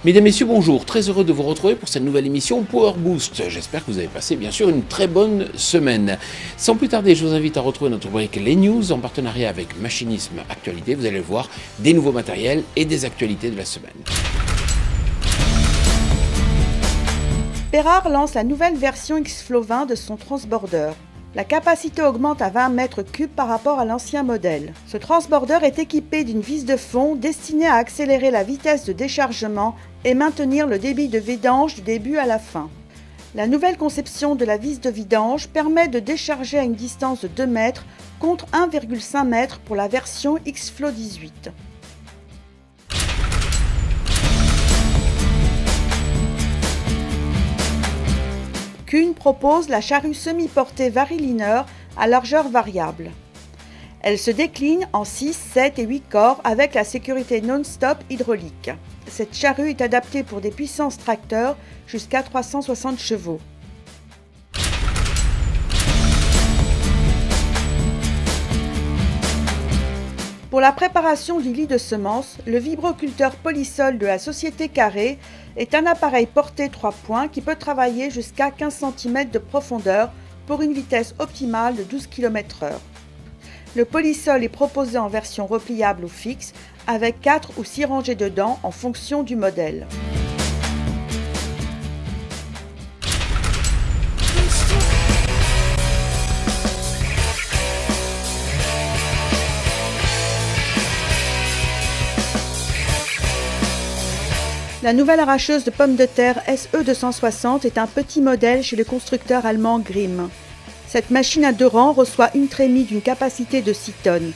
Mesdames, Messieurs, bonjour. Très heureux de vous retrouver pour cette nouvelle émission Power Boost. J'espère que vous avez passé, bien sûr, une très bonne semaine. Sans plus tarder, je vous invite à retrouver notre rubrique Les News en partenariat avec Machinisme Actualité. Vous allez voir des nouveaux matériels et des actualités de la semaine. Perrard lance la nouvelle version X-Flow 20 de son transborder. La capacité augmente à 20 mètres cubes par rapport à l'ancien modèle. Ce transborder est équipé d'une vis de fond destinée à accélérer la vitesse de déchargement et maintenir le débit de vidange du début à la fin. La nouvelle conception de la vis de vidange permet de décharger à une distance de 2 mètres contre 1,5 mètre pour la version X-Flow 18. Kuhn propose la charrue semi-portée Variliner à largeur variable. Elle se décline en 6, 7 et 8 corps avec la sécurité non-stop hydraulique. Cette charrue est adaptée pour des puissances tracteurs jusqu'à 360 chevaux. Pour la préparation du lit de semences, le vibroculteur Polysol de la société Carré est un appareil porté 3 points qui peut travailler jusqu'à 15 cm de profondeur pour une vitesse optimale de 12 km/h. Le Polysol est proposé en version repliable ou fixe avec 4 ou 6 rangées de dents en fonction du modèle. La nouvelle arracheuse de pommes de terre SE260 est un petit modèle chez le constructeur allemand Grimm. Cette machine à 2 rangs reçoit une trémie d'une capacité de 6 tonnes.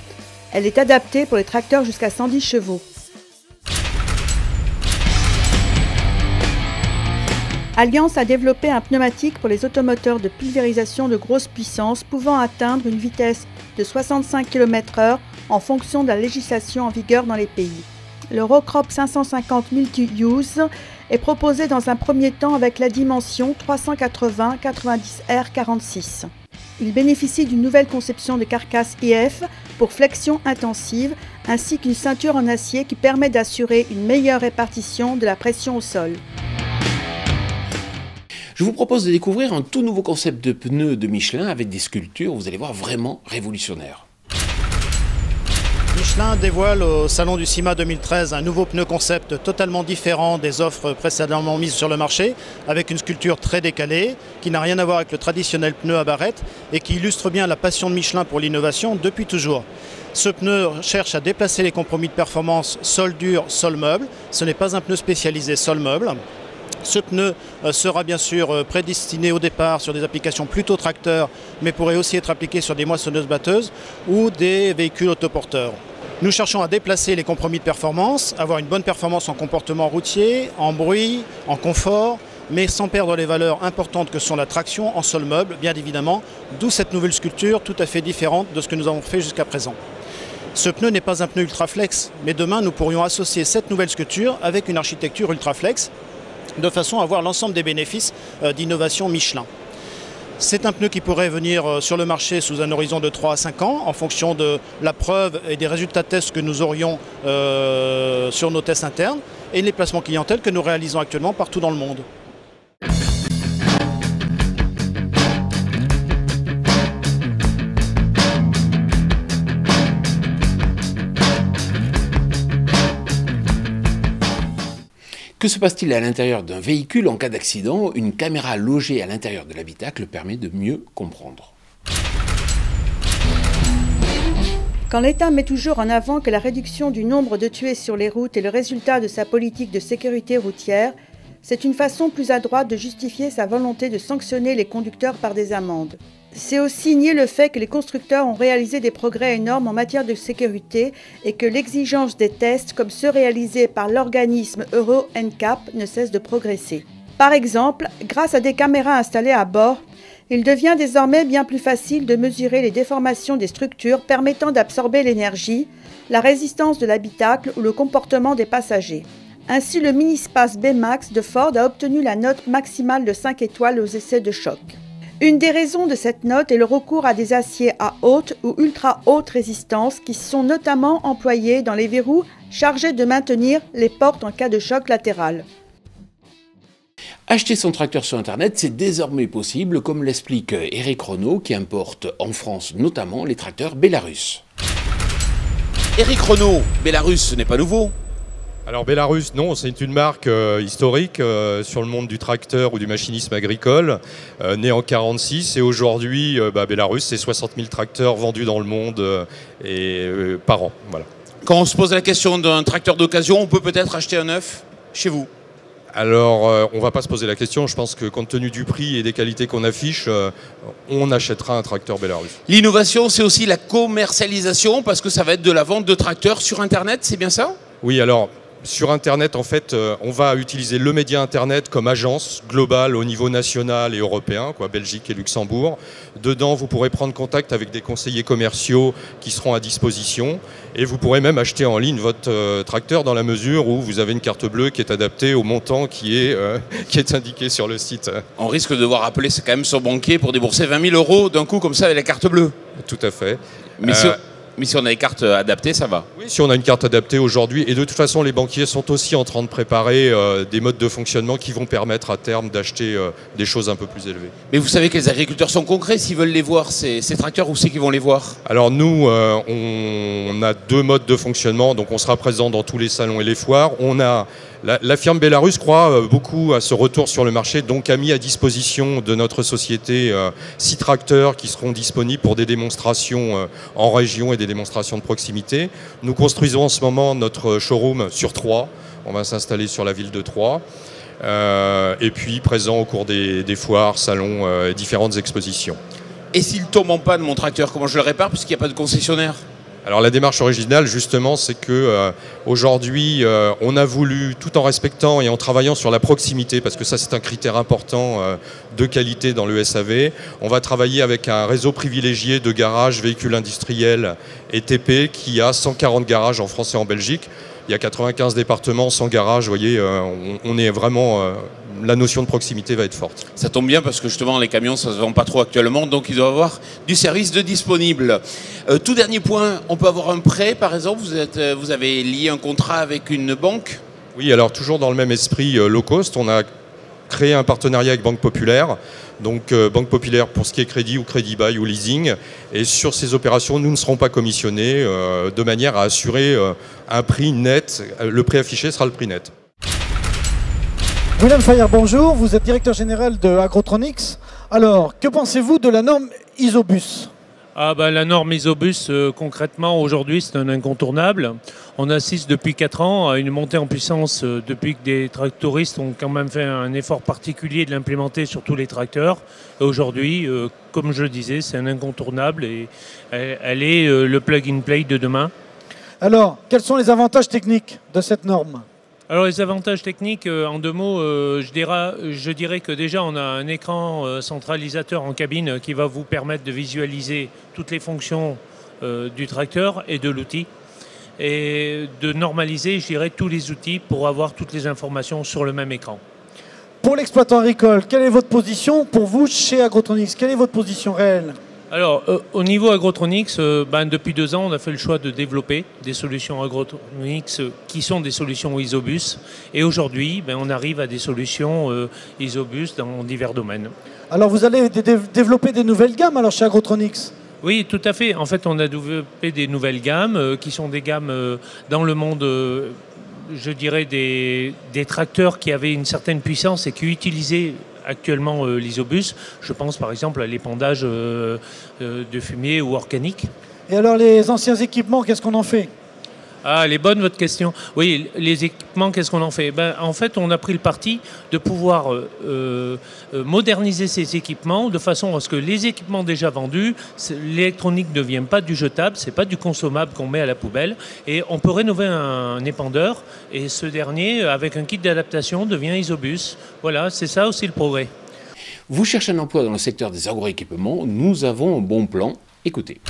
Elle est adaptée pour les tracteurs jusqu'à 110 chevaux. Alliance a développé un pneumatique pour les automoteurs de pulvérisation de grosse puissance pouvant atteindre une vitesse de 65 km/h en fonction de la législation en vigueur dans les pays. Le Rocrop 550 Multi-Use est proposé dans un premier temps avec la dimension 380-90R46. Il bénéficie d'une nouvelle conception de carcasse IF pour flexion intensive ainsi qu'une ceinture en acier qui permet d'assurer une meilleure répartition de la pression au sol. Je vous propose de découvrir un tout nouveau concept de pneus de Michelin avec des sculptures, vous allez voir, vraiment révolutionnaires. Michelin dévoile au Salon du CIMA 2013 un nouveau pneu concept totalement différent des offres précédemment mises sur le marché, avec une sculpture très décalée, qui n'a rien à voir avec le traditionnel pneu à barrette et qui illustre bien la passion de Michelin pour l'innovation depuis toujours. Ce pneu cherche à déplacer les compromis de performance sol dur, sol meuble. Ce n'est pas un pneu spécialisé sol meuble. Ce pneu sera bien sûr prédestiné au départ sur des applications plutôt tracteurs, mais pourrait aussi être appliqué sur des moissonneuses-batteuses ou des véhicules autoporteurs. Nous cherchons à déplacer les compromis de performance, avoir une bonne performance en comportement routier, en bruit, en confort, mais sans perdre les valeurs importantes que sont la traction en sol meuble, bien évidemment, d'où cette nouvelle sculpture tout à fait différente de ce que nous avons fait jusqu'à présent. Ce pneu n'est pas un pneu Ultraflex, mais demain nous pourrions associer cette nouvelle sculpture avec une architecture Ultraflex, de façon à avoir l'ensemble des bénéfices d'innovation Michelin. C'est un pneu qui pourrait venir sur le marché sous un horizon de 3 à 5 ans en fonction de la preuve et des résultats de tests que nous aurions sur nos tests internes et les placements clientèle que nous réalisons actuellement partout dans le monde. Que se passe-t-il à l'intérieur d'un véhicule en cas d'accident? Une caméra logée à l'intérieur de l'habitacle permet de mieux comprendre. Quand l'État met toujours en avant que la réduction du nombre de tués sur les routes est le résultat de sa politique de sécurité routière, c'est une façon plus adroite de justifier sa volonté de sanctionner les conducteurs par des amendes. C'est aussi nier le fait que les constructeurs ont réalisé des progrès énormes en matière de sécurité et que l'exigence des tests, comme ceux réalisés par l'organisme Euro NCAP, ne cesse de progresser. Par exemple, grâce à des caméras installées à bord, il devient désormais bien plus facile de mesurer les déformations des structures permettant d'absorber l'énergie, la résistance de l'habitacle ou le comportement des passagers. Ainsi, le Minispace B-Max de Ford a obtenu la note maximale de 5 étoiles aux essais de choc. Une des raisons de cette note est le recours à des aciers à haute ou ultra haute résistance qui sont notamment employés dans les verrous chargé de maintenir les portes en cas de choc latéral. Acheter son tracteur sur Internet, c'est désormais possible, comme l'explique Eric Renaud, qui importe en France notamment les tracteurs Bélarus. Eric Renaud, Bélarus, ce n'est pas nouveau. Alors Bélarus, non, c'est une marque historique sur le monde du tracteur ou du machinisme agricole, née en 1946, et aujourd'hui, Bélarus, c'est 60 000 tracteurs vendus dans le monde par an. Voilà. Quand on se pose la question d'un tracteur d'occasion, on peut peut-être acheter un neuf chez vous? Alors, on ne va pas se poser la question. Je pense que compte tenu du prix et des qualités qu'on affiche, on achètera un tracteur Bélarus. L'innovation, c'est aussi la commercialisation, parce que ça va être de la vente de tracteurs sur Internet, c'est bien ça? Oui, alors, sur Internet, en fait, on va utiliser le média Internet comme agence globale au niveau national et européen, Belgique et Luxembourg. Dedans, vous pourrez prendre contact avec des conseillers commerciaux qui seront à disposition. Et vous pourrez même acheter en ligne votre tracteur dans la mesure où vous avez une carte bleue qui est adaptée au montant qui est indiqué sur le site. On risque de devoir appeler quand même son banquier pour débourser 20 000 € d'un coup comme ça avec la carte bleue. Tout à fait. Mais si on a une carte adaptée, ça va. Oui, si on a une carte adaptée aujourd'hui. Et de toute façon, les banquiers sont aussi en train de préparer des modes de fonctionnement qui vont permettre à terme d'acheter des choses un peu plus élevées. Mais vous savez que les agriculteurs sont concrets s'ils veulent les voir, ces tracteurs, où c'est qu'ils vont les voir? Alors nous, on a deux modes de fonctionnement. Donc on sera présent dans tous les salons et les foires. On a la firme Bélarus croit beaucoup à ce retour sur le marché, donc a mis à disposition de notre société 6 tracteurs qui seront disponibles pour des démonstrations en région et des démonstrations de proximité. Nous construisons en ce moment notre showroom sur Troyes. On va s'installer sur la ville de Troyes. Et puis présent au cours des foires, salons, différentes expositions. Et s'il tombe en panne mon tracteur, comment je le répare puisqu'il n'y a pas de concessionnaire? Alors la démarche originale, justement, c'est que aujourd'hui, on a voulu, tout en respectant et en travaillant sur la proximité, parce que ça c'est un critère important de qualité dans le SAV, on va travailler avec un réseau privilégié de garages, véhicules industriels et TP qui a 140 garages en France et en Belgique. Il y a 95 départements, 100 garages, vous voyez, on est vraiment... la notion de proximité va être forte. Ça tombe bien parce que justement les camions ça se vend pas trop actuellement, donc il doit y avoir du service de disponible. Tout dernier point, on peut avoir un prêt par exemple, vous avez lié un contrat avec une banque? Oui, alors toujours dans le même esprit low cost, on a créé un partenariat avec Banque Populaire. Donc Banque Populaire pour ce qui est crédit ou crédit bail ou leasing. Et sur ces opérations, nous ne serons pas commissionnés de manière à assurer un prix net. Le prix affiché sera le prix net. William Fayer, bonjour. Vous êtes directeur général de Agrotronics. Alors, que pensez-vous de la norme Isobus? La norme Isobus, concrètement, aujourd'hui, c'est un incontournable. On assiste depuis 4 ans à une montée en puissance depuis que des tractoristes ont quand même fait un effort particulier de l'implémenter sur tous les tracteurs. Aujourd'hui, comme je le disais, c'est un incontournable et elle est le plug-and-play de demain. Alors, quels sont les avantages techniques de cette norme? Alors les avantages techniques, en 2 mots, je dirais que déjà on a un écran centralisateur en cabine qui va vous permettre de visualiser toutes les fonctions du tracteur et de l'outil et de normaliser, je dirais, tous les outils pour avoir toutes les informations sur le même écran. Pour l'exploitant agricole, quelle est votre position pour vous chez Agrotronics? Quelle est votre position réelle? Alors, au niveau Agrotronics, depuis 2 ans, on a fait le choix de développer des solutions Agrotronics qui sont des solutions Isobus. Et aujourd'hui, on arrive à des solutions Isobus dans divers domaines. Alors, vous allez développer des nouvelles gammes alors chez Agrotronics? Oui, tout à fait. En fait, on a développé des nouvelles gammes qui sont des gammes dans le monde... je dirais des tracteurs qui avaient une certaine puissance et qui utilisaient actuellement l'Isobus. Je pense par exemple à l'épandage de fumier ou organique. Et alors les anciens équipements, qu'est-ce qu'on en fait? Ah, elle est bonne votre question. Oui, les équipements, qu'est-ce qu'on en fait? En fait, on a pris le parti de pouvoir moderniser ces équipements de façon à ce que les équipements déjà vendus, l'électronique ne devient pas du jetable, c'est pas du consommable qu'on met à la poubelle, et on peut rénover un épandeur, et ce dernier, avec un kit d'adaptation, devient Isobus. Voilà, c'est ça aussi le progrès. Vous cherchez un emploi dans le secteur des agroéquipements, nous avons un bon plan. Écoutez.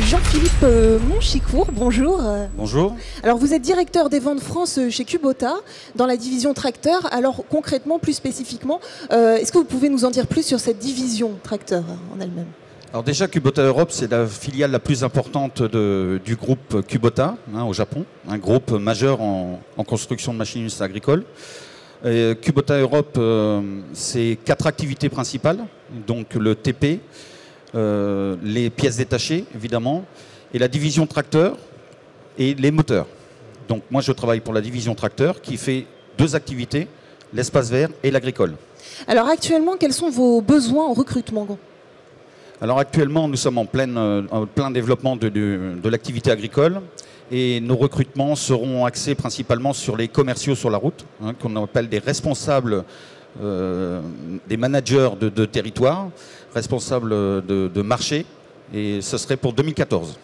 Jean-Philippe Monchicourt, bonjour. Bonjour. Alors vous êtes directeur des ventes France chez Kubota, dans la division tracteur. Alors concrètement, plus spécifiquement, est-ce que vous pouvez nous en dire plus sur cette division tracteur en elle-même? Alors déjà, Kubota Europe, c'est la filiale la plus importante du groupe Kubota au Japon, un groupe majeur en construction de machinistes agricoles. Et Kubota Europe, c'est 4 activités principales, donc le TP, les pièces détachées évidemment, et la division tracteur et les moteurs. Donc moi je travaille pour la division tracteur qui fait 2 activités, l'espace vert et l'agricole. Alors actuellement, quels sont vos besoins en recrutement? Alors actuellement, nous sommes en plein développement de l'activité agricole et nos recrutements seront axés principalement sur les commerciaux sur la route, qu'on appelle des responsables, des managers de territoire, responsables de marché, et ce serait pour 2014.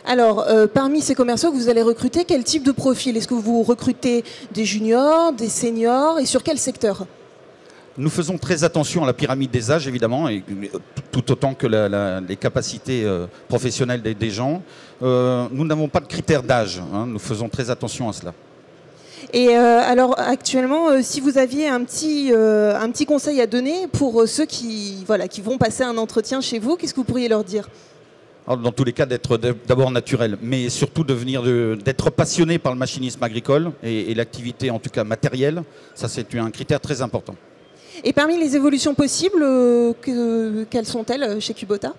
Alors, parmi ces commerciaux que vous allez recruter, quel type de profil? Est-ce que vous recrutez des juniors, des seniors, et sur quel secteur? Nous faisons très attention à la pyramide des âges, évidemment, et tout autant que les capacités professionnelles des gens. Nous n'avons pas de critères d'âge, nous faisons très attention à cela. Et alors, actuellement, si vous aviez un petit conseil à donner pour ceux qui vont passer un entretien chez vous, qu'est-ce que vous pourriez leur dire? Alors, dans tous les cas, d'être d'abord naturel, mais surtout d'être passionné par le machinisme agricole et l'activité, en tout cas matérielle. Ça, c'est un critère très important. Et parmi les évolutions possibles, quelles sont-elles chez Kubota?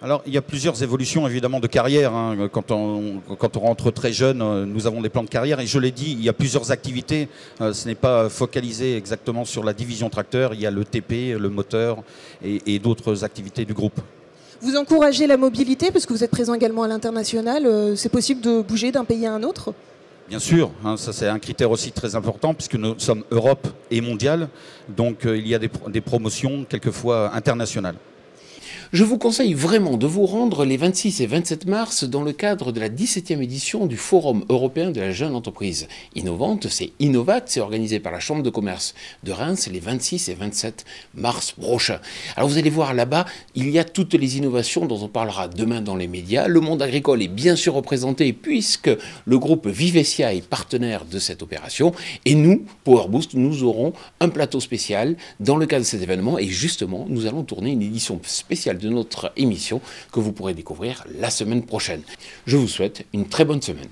Alors, il y a plusieurs évolutions, évidemment, de carrière. Quand on rentre très jeune, nous avons des plans de carrière. Et je l'ai dit, il y a plusieurs activités. Ce n'est pas focalisé exactement sur la division tracteur. Il y a le TP, le moteur et d'autres activités du groupe. Vous encouragez la mobilité parce que vous êtes présent également à l'international. C'est possible de bouger d'un pays à un autre? Bien sûr, ça c'est un critère aussi très important puisque nous sommes Europe et mondial, donc il y a des promotions quelquefois internationales. Je vous conseille vraiment de vous rendre les 26 et 27 mars dans le cadre de la 17e édition du Forum européen de la jeune entreprise innovante. C'est Innovat, c'est organisé par la Chambre de commerce de Reims les 26 et 27 mars prochains. Alors vous allez voir là-bas, il y a toutes les innovations dont on parlera demain dans les médias. Le monde agricole est bien sûr représenté puisque le groupe Vivesia est partenaire de cette opération. Et nous, Power Boost, nous aurons un plateau spécial dans le cadre de cet événement. Et justement, nous allons tourner une édition spéciale de notre émission que vous pourrez découvrir la semaine prochaine. Je vous souhaite une très bonne semaine.